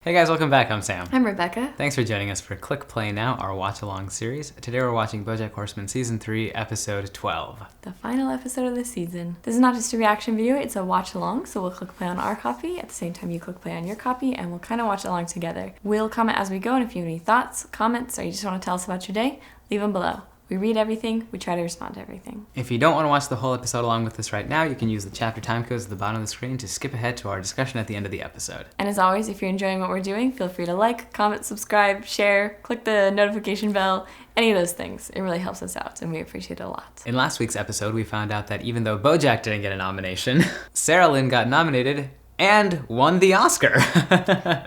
Hey guys, welcome back. I'm Sam. I'm Rebecca. Thanks for joining us for Click Play Now, our watch-along series. Today we're watching Bojack Horseman Season 3, Episode 12. The final episode of the season. This is not just a reaction video, it's a watch-along, so we'll click play on our copy at the same time you click play on your copy, and we'll kind of watch along together. We'll comment as we go, and if you have any thoughts, comments, or you just want to tell us about your day, leave them below. We read everything, we try to respond to everything. If you don't want to watch the whole episode along with us right now, you can use the chapter timecodes at the bottom of the screen to skip ahead to our discussion at the end of the episode. And as always, if you're enjoying what we're doing, feel free to like, comment, subscribe, share, click the notification bell, any of those things. It really helps us out, and we appreciate it a lot. In last week's episode, we found out that even though Bojack didn't get a nomination, Sarah Lynn got nominated and won the Oscar.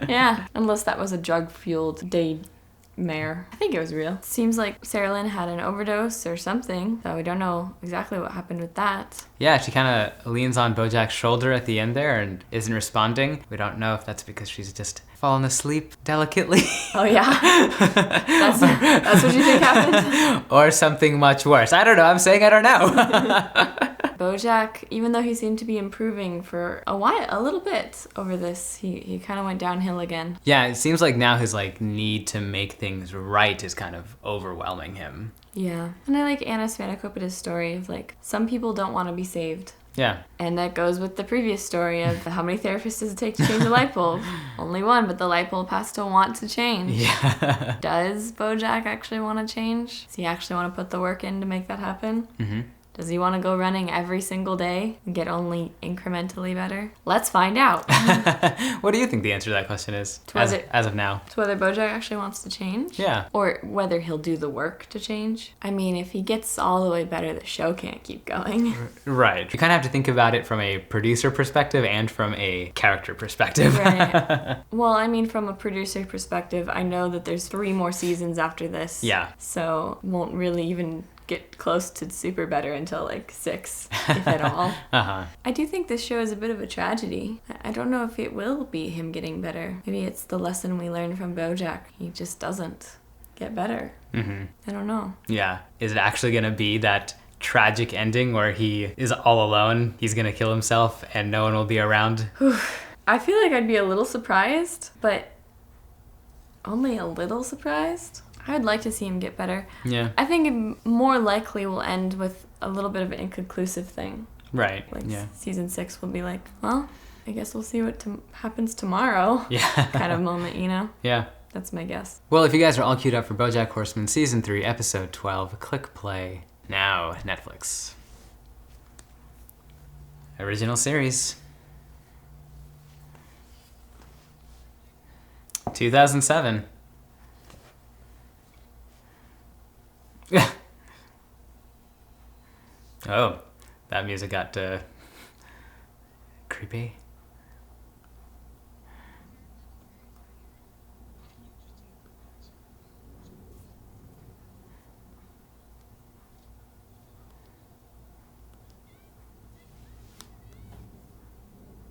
Yeah, unless that was a drug-fueled daymare. I think it was real. Seems like Sarah Lynn had an overdose or something, though we don't know exactly what happened with that. Yeah, she kind of leans on Bojack's shoulder at the end there and isn't responding. We don't know if that's because she's just fallen asleep delicately. Oh yeah? That's what you think happened? Or something much worse. I don't know. I'm saying I don't know. Bojack, even though he seemed to be improving for a little bit over this, he kind of went downhill again. Yeah, it seems like now his need to make things right is kind of overwhelming him. Yeah. And I like Anna Spanakopita's story of some people don't want to be saved. Yeah. And that goes with the previous story of how many therapists does it take to change a light bulb? Only one, but the light bulb has to want to change. Yeah. Does Bojack actually want to change? Does he actually want to put the work in to make that happen? Mm-hmm. Does he want to go running every single day and get only incrementally better? Let's find out. What do you think the answer to that question is, as of now? It's whether Bojack actually wants to change? Yeah. Or whether he'll do the work to change? I mean, if he gets all the way better, the show can't keep going. Right. You kind of have to think about it from a producer perspective and from a character perspective. Right. Well, I mean, from a producer perspective, I know that there's 3 more seasons after this. Yeah. So won't really even get close to super better until 6, if at all. Uh-huh. I do think this show is a bit of a tragedy. I don't know if it will be him getting better. Maybe it's the lesson we learned from Bojack. He just doesn't get better. Mm-hmm. I don't know. Yeah. Is it actually going to be that tragic ending where he is all alone, he's going to kill himself, and no one will be around? I feel like I'd be a little surprised, but only a little surprised. I would like to see him get better. Yeah. I think it more likely will end with a little bit of an inconclusive thing. Right. Yeah. Season 6 will be well, I guess we'll see what happens tomorrow. Yeah. Kind of moment, Yeah. That's my guess. Well, if you guys are all queued up for Bojack Horseman Season 3, Episode 12, click play now, Netflix. Original series. 2007. Oh, that music got creepy.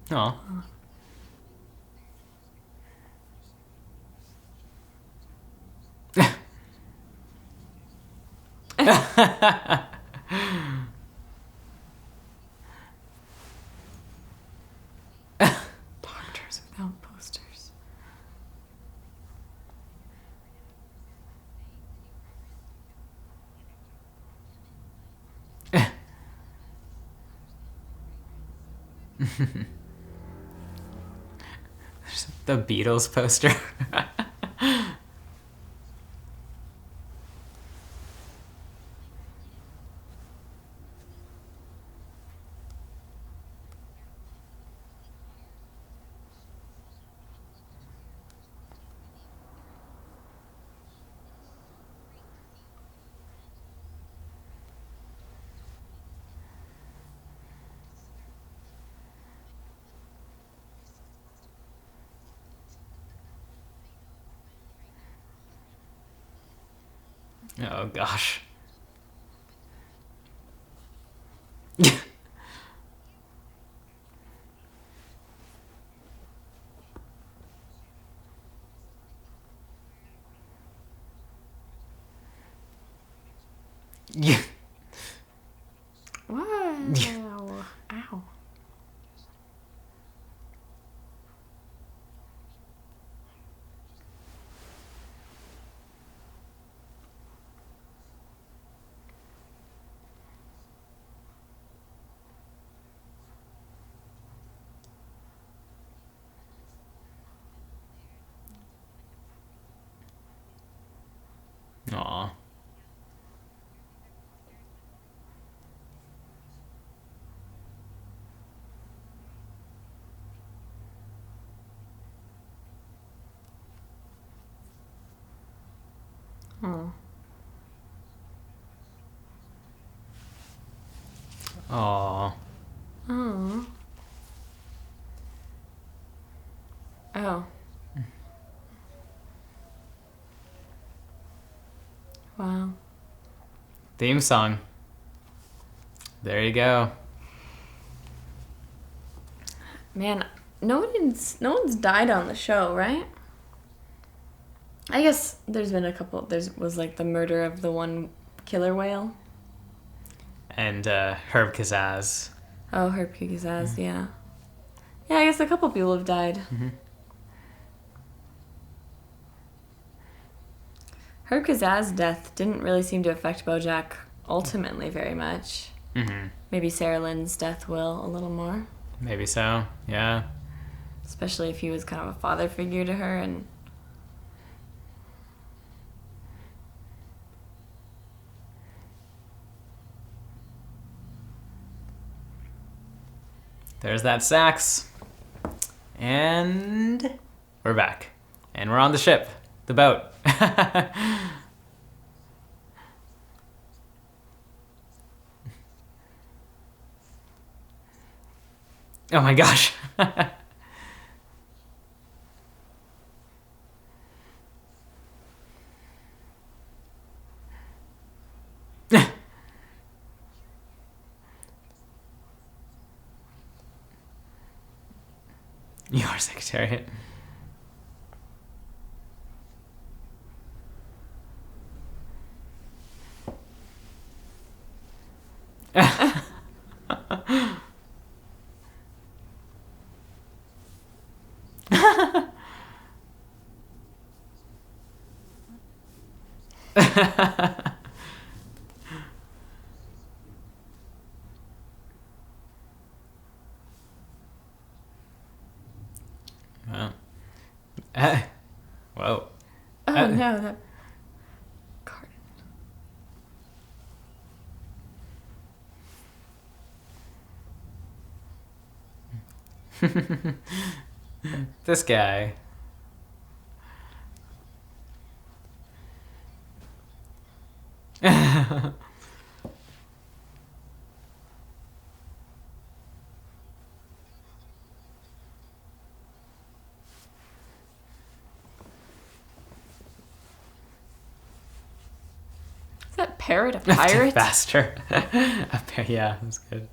Oh. Doctors without posters. The Beatles poster. Oh gosh. Yeah. Wow. Ow. Aw. Oh. Oh. Wow. Theme song. There you go. Man, no one's died on the show, right? I guess there's been a couple. Was like the murder of the one killer whale. And Herb Kazaz. Oh, Herb Kazaz, yeah. Yeah, I guess a couple people have died. Mm-hmm. Herb Kazaz's death didn't really seem to affect Bojack ultimately very much. Mm-hmm. Maybe Sarah Lynn's death will a little more. Maybe so, yeah. Especially if he was kind of a father figure to her and... There's that sax. And we're back. And we're on the ship. The boat. Oh my gosh. Your secretariat. Well. Whoa. Oh no, that... card. This guy. Is that parrot a pirate? Faster. Yeah, that's good.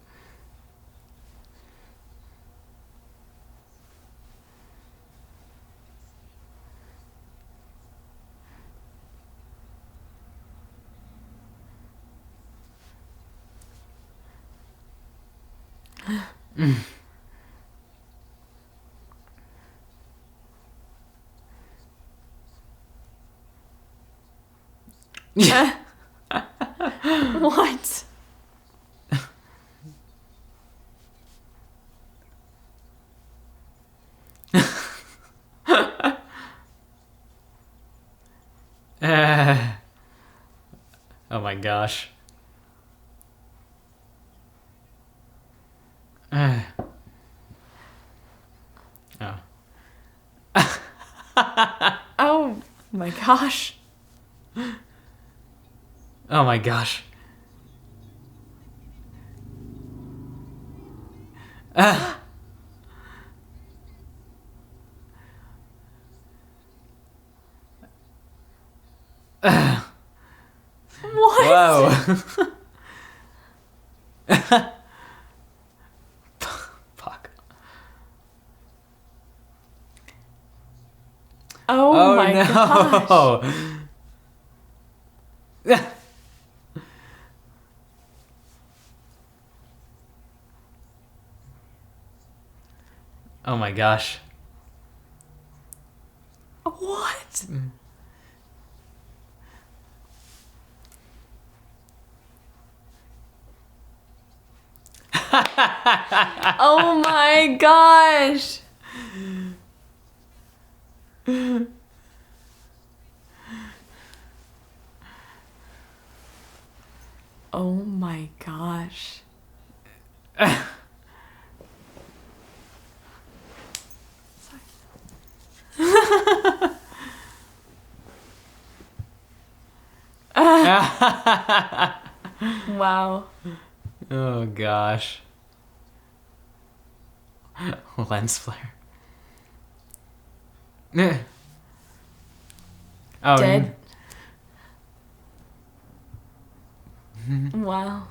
What? Oh my gosh. Oh. Oh my gosh. Oh my gosh. What? Whoa. Fuck. Oh my no. gosh. Oh my gosh. What? Oh my gosh. Oh my gosh. Wow. Oh gosh. Lens flare. Oh, Dead. Wow.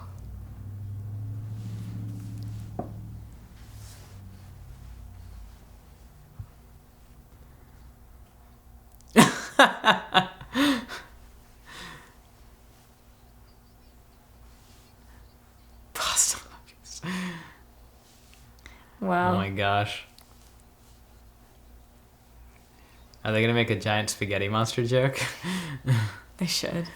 Pasta buckets. Wow. Oh my gosh. Are they gonna make a giant spaghetti monster joke? They should.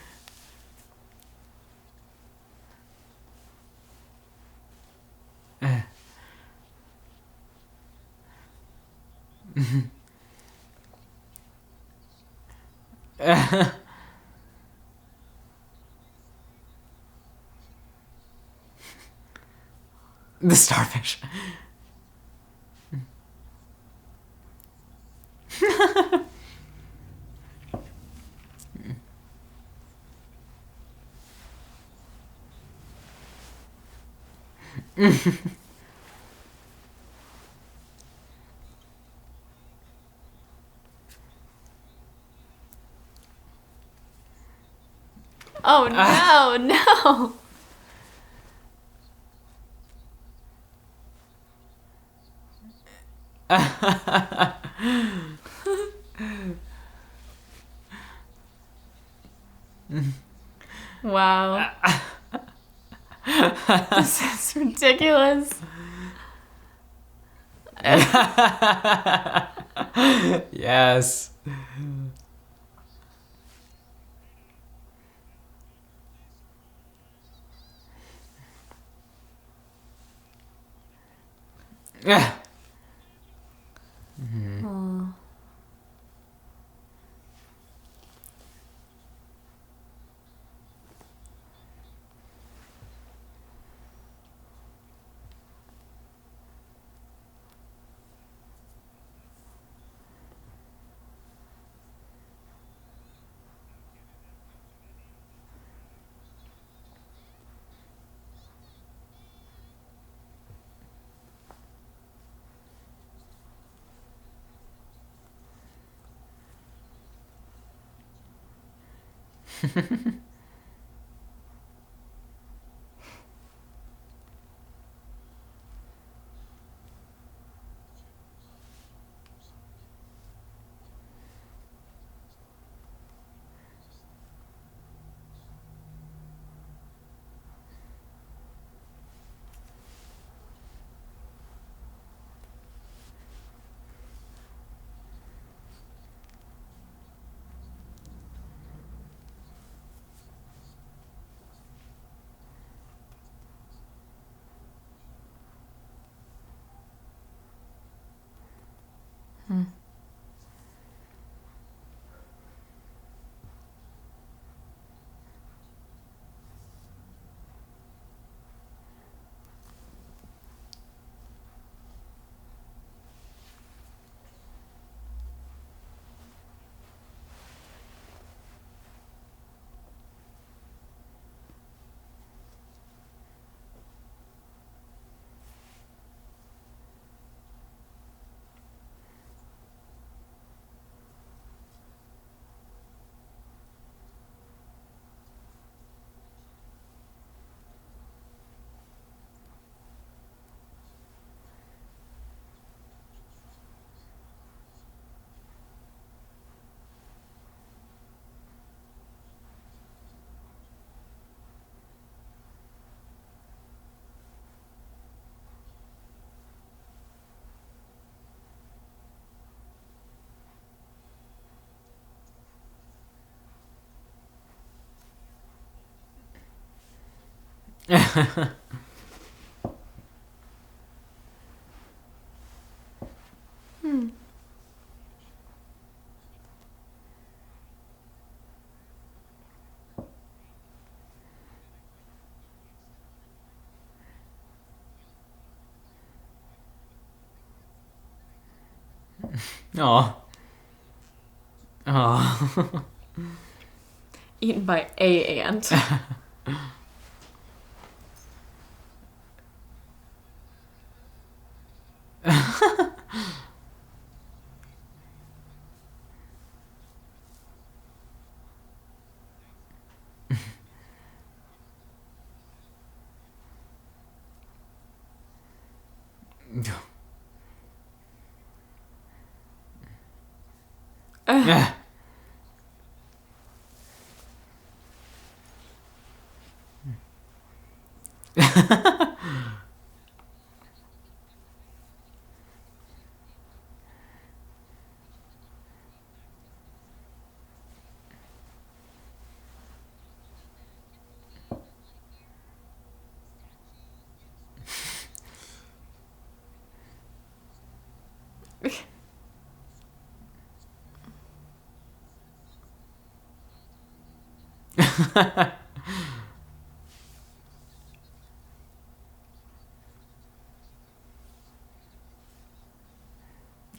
The starfish. Oh no, no. Wow. This is ridiculous. Yes. Oh. Hmm. Hmm. Oh. Oh. Eaten by a ant.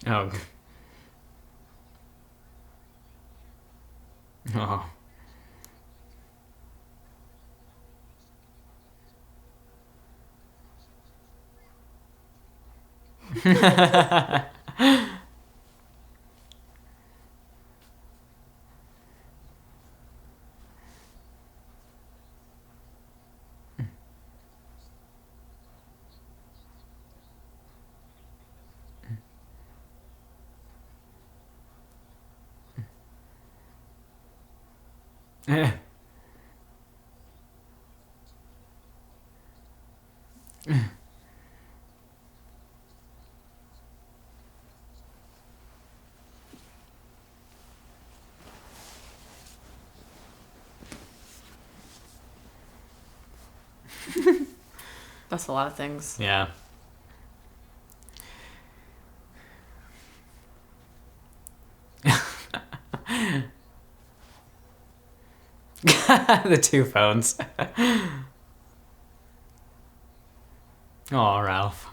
Oh. Oh. That's a lot of things. Yeah. The two phones. Oh, Ralph.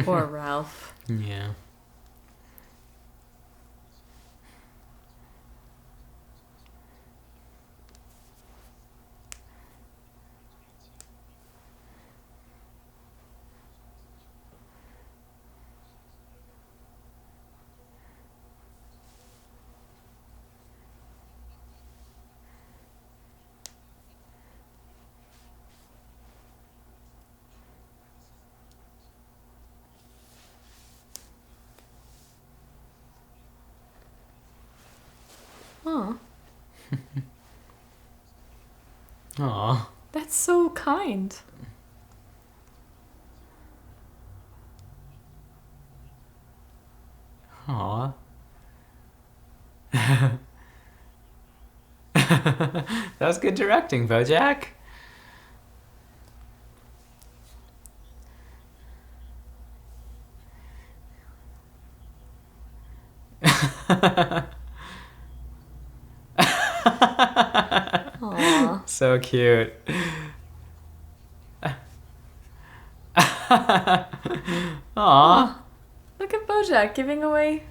Poor Ralph. Yeah. Aw, Aw. that's so kind. Aw. That was good directing, Bojack. Aw. So cute. Aw. Look at Bojack giving away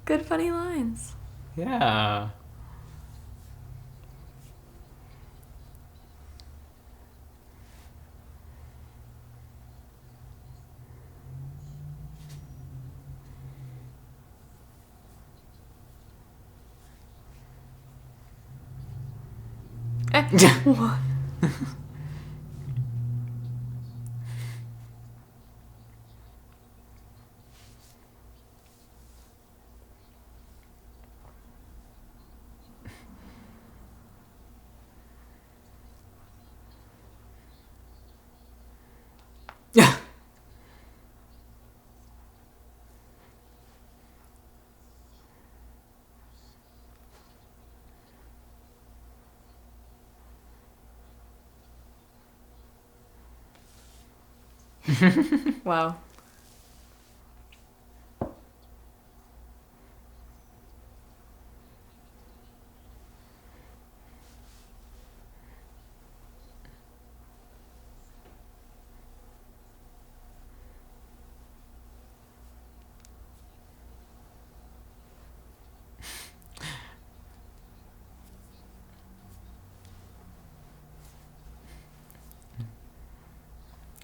good funny lines. Yeah. What? Wow.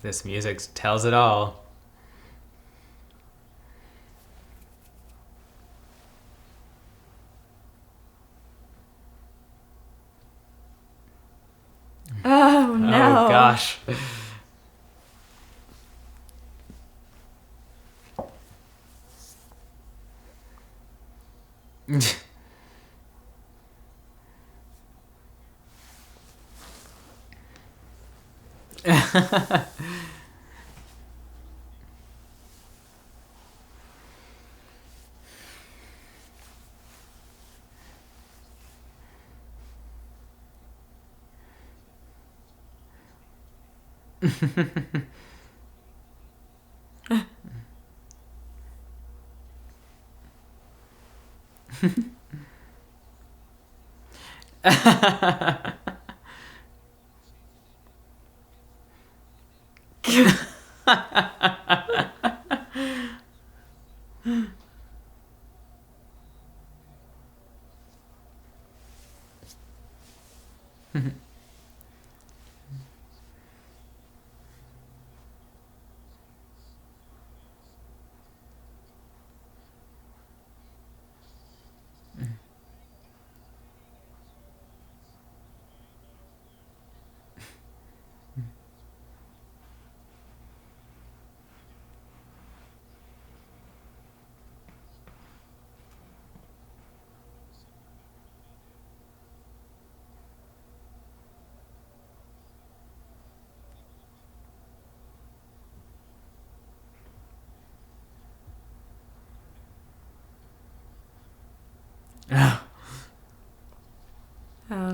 This music tells it all. Oh no. Oh gosh.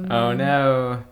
Oh man. no.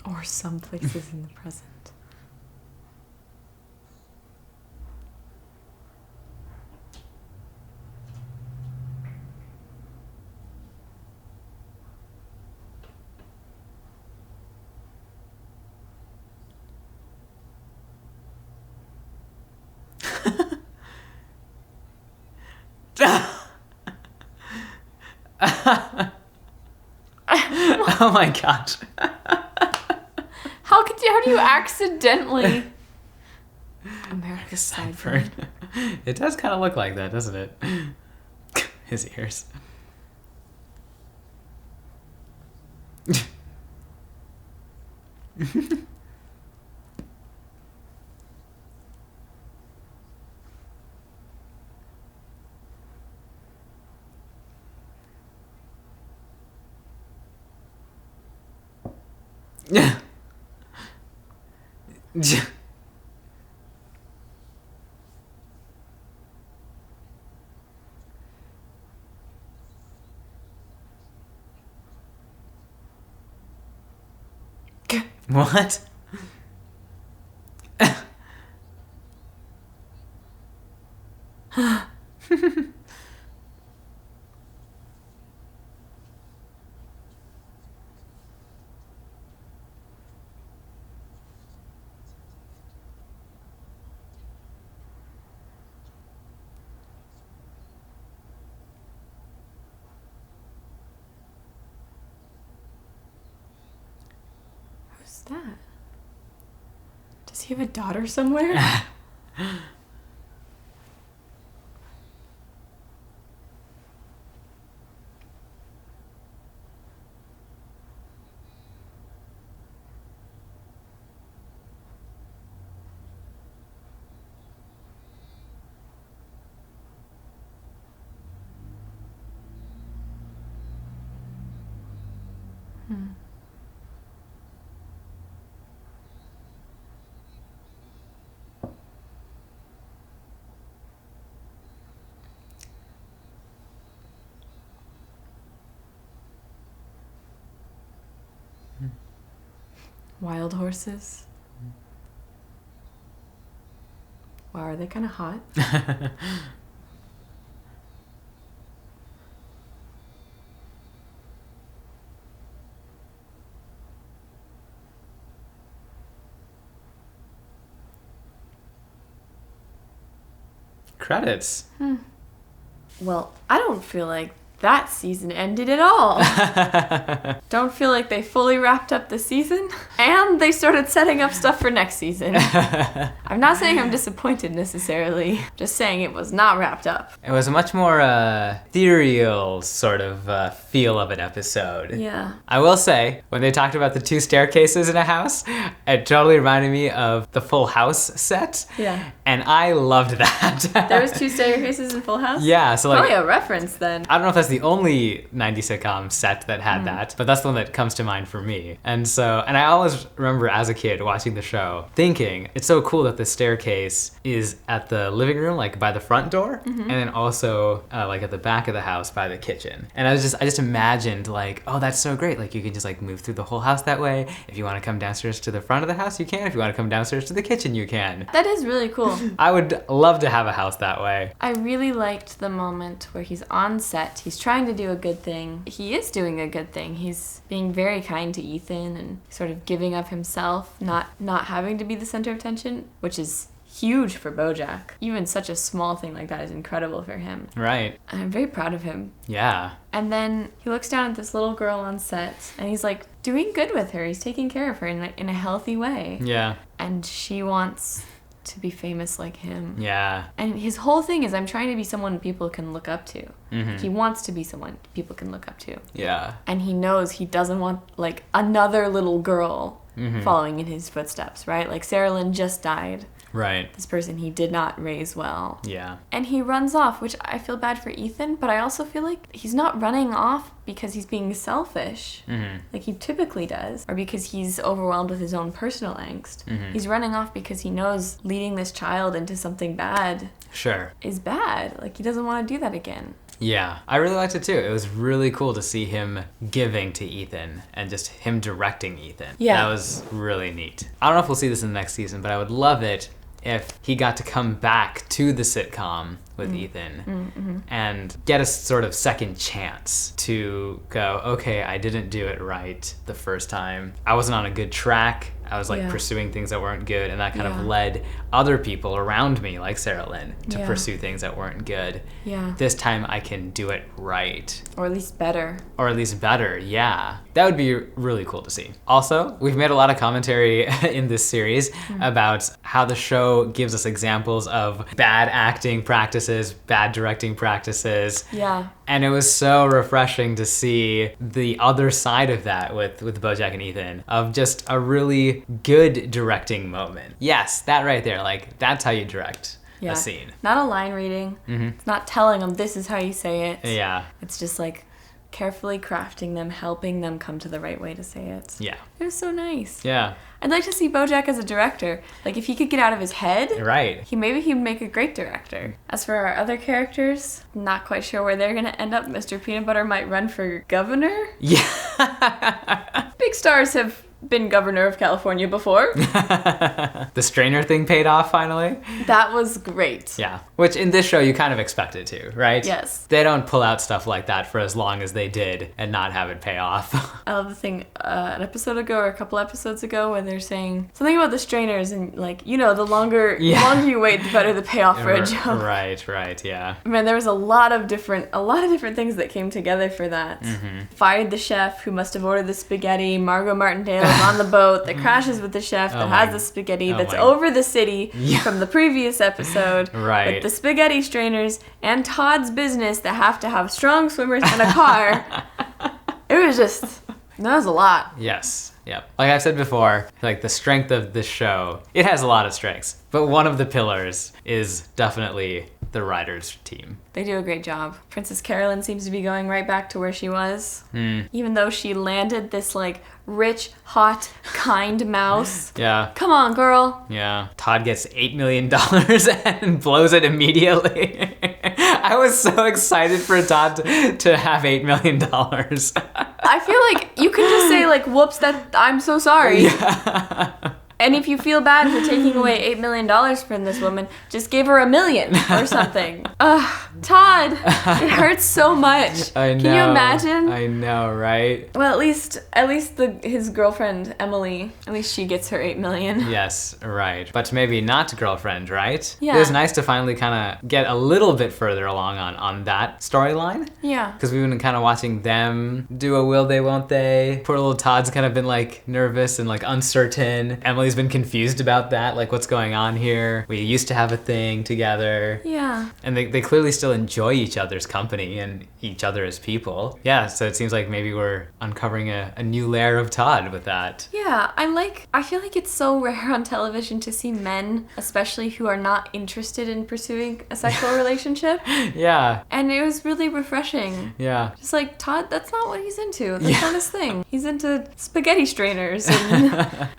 Or some places in the present. Oh my gosh. How do you accidentally America's sideburn? It does kind of look like that, doesn't it? His ears. Yeah. What? Who's that? Does he have a daughter somewhere? Wild horses. Wow, are they kind of hot? Credits. Well, I don't feel like that season ended at all. Don't feel like they fully wrapped up the season, and they started setting up stuff for next season. I'm not saying I'm disappointed necessarily, just saying it was not wrapped up. It was a much more ethereal sort of feel of an episode. Yeah. I will say, when they talked about the 2 staircases in a house, it totally reminded me of the Full House set. Yeah. And I loved that. There was 2 staircases in Full House? Yeah, so like... Probably a reference then. I don't know if that's the only 90s sitcom set that had that, but that's the one that comes to mind for me. And I always remember as a kid watching the show thinking, it's so cool that the staircase is at the living room, like by the front door, and then also like at the back of the house by the kitchen. And I just imagined like, oh, that's so great. Like you can just like move through the whole house that way. If you want to come downstairs to the front of the house, you can. If you want to come downstairs to the kitchen, you can. That is really cool. I would love to have a house that way. I really liked the moment where he's on set. He's trying to do a good thing. He is doing a good thing. He's being very kind to Ethan and sort of giving of himself, not having to be the center of attention, which is huge for Bojack. Even such a small thing like that is incredible for him. Right. And I'm very proud of him. Yeah. And then he looks down at this little girl on set and he's like doing good with her. He's taking care of her in a healthy way. Yeah. And she wants to be famous like him. Yeah. And his whole thing is, I'm trying to be someone people can look up to. Mm-hmm. He wants to be someone people can look up to. Yeah. And he knows he doesn't want, like, another little girl following in his footsteps, right? Like, Sarah Lynn just died. Right. This person he did not raise well. Yeah. And he runs off, which I feel bad for Ethan, but I also feel like he's not running off because he's being selfish, like he typically does, or because he's overwhelmed with his own personal angst. He's running off because he knows leading this child into something bad is bad. Like, he doesn't want to do that again. Yeah, I really liked it too. It was really cool to see him giving to Ethan and just him directing Ethan. Yeah. That was really neat. I don't know if we'll see this in the next season, but I would love it if he got to come back to the sitcom with Ethan and get a sort of second chance to go, okay, I didn't do it right the first time. I wasn't on a good track. I was like pursuing things that weren't good, and that kind of led other people around me, like Sarah Lynn, to pursue things that weren't good. Yeah. This time I can do it right. Or at least better. Or at least better, yeah. That would be really cool to see. Also, we've made a lot of commentary in this series about how the show gives us examples of bad acting practices, bad directing practices. Yeah. And it was so refreshing to see the other side of that with Bojack and Ethan, of just a really good directing moment. Yes, that right there, like, that's how you direct a scene. Not a line reading. It's not telling them this is how you say it. Yeah. It's just like carefully crafting them, helping them come to the right way to say it. Yeah. It was so nice. Yeah. I'd like to see Bojack as a director. Like, if he could get out of his head, right, he'd make a great director. As for our other characters, not quite sure where they're gonna end up. Mr. Peanut Butter might run for governor. Yeah. Big stars have been governor of California before. The strainer thing paid off finally. That was great. Yeah, which in this show you kind of expect it to, right? Yes. They don't pull out stuff like that for as long as they did and not have it pay off. I love the thing an episode ago or a couple episodes ago where they're saying something about the strainers and like, you know, the longer you wait, the better the payoff for a joke. Right, yeah. Man, there was a lot of different things that came together for that. Mm-hmm. Fired the chef who must have ordered the spaghetti. Margot Martindale is on the boat that crashes with the chef that has the spaghetti that's over the city from the previous episode. Right. With the spaghetti strainers and Todd's business that have to have strong swimmers and a car. It was just, that was a lot. Yes. Yep. Like I've said before, like the strength of this show, it has a lot of strengths, but one of the pillars is definitely the writers' team. They do a great job. Princess Carolyn seems to be going right back to where she was. Even though she landed this like rich, hot, kind mouse. Yeah. Come on, girl. Yeah. Todd gets $8 million and blows it immediately. I was so excited for Todd to have $8 million. I feel like you can just say like, whoops, I'm so sorry. Yeah. And if you feel bad for taking away $8 million from this woman, just give her $1 million or something. Ugh, Todd, it hurts so much. I know. Can you imagine? I know, right? Well, at least his girlfriend Emily, at least she gets her $8 million. Yes, right. But maybe not girlfriend, right? Yeah. It was nice to finally kind of get a little bit further along on that storyline. Yeah. Because we've been kind of watching them do a will they, won't they. Poor little Todd's kind of been like nervous and like uncertain. Emily's been confused about that, like what's going on here. We used to have a thing together. Yeah. And they clearly still enjoy each other's company and each other as people. Yeah, so it seems like maybe we're uncovering a new layer of Todd with that. Yeah, I feel like it's so rare on television to see men, especially who are not interested in pursuing a sexual relationship. Yeah. And it was really refreshing. Yeah. Just like, Todd, that's not what he's into. That's not his thing. He's into spaghetti strainers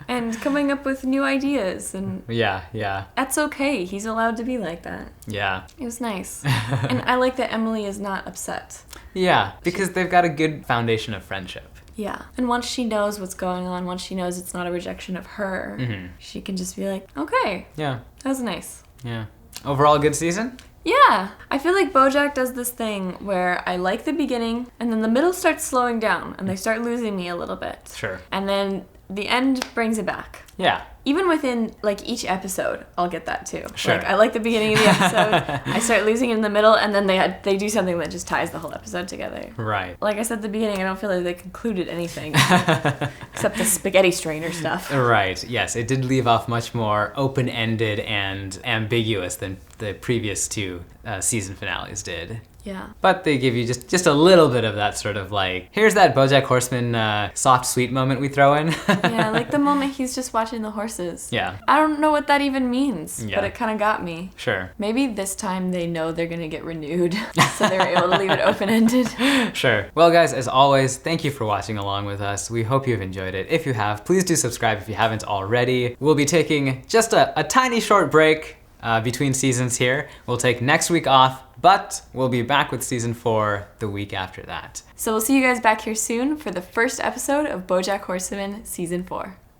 and coming up with new ideas. And yeah. that's okay. He's allowed to be like that. Yeah. It was nice. And I like that Emily is not upset. Yeah, because they've got a good foundation of friendship. Yeah. And once she knows what's going on, once she knows it's not a rejection of her, she can just be like, okay. Yeah. That was nice. Yeah. Overall, good season? Yeah. I feel like Bojack does this thing where I like the beginning, and then the middle starts slowing down, and they start losing me a little bit. Sure. And then the end brings it back. Yeah. Even within, like, each episode, I'll get that, too. Sure. Like, I like the beginning of the episode, I start losing it in the middle, and then they do something that just ties the whole episode together. Right. Like I said at the beginning, I don't feel like they concluded anything, except the spaghetti strainer stuff. Right. Yes, it did leave off much more open-ended and ambiguous than the previous two season finales did. Yeah. But they give you just a little bit of that sort of like, here's that Bojack Horseman soft, sweet moment we throw in. Yeah, like the moment he's just watching the horses. Yeah. I don't know what that even means, Yeah. but it kind of got me. Sure. Maybe this time they know they're going to get renewed, so they're able to leave it open-ended. Sure. Well, guys, as always, thank you for watching along with us. We hope you've enjoyed it. If you have, please do subscribe if you haven't already. We'll be taking just a tiny short break between seasons here. We'll take next week off, but we'll be back with season 4 the week after that. So we'll see you guys back here soon for the first episode of Bojack Horseman Season 4.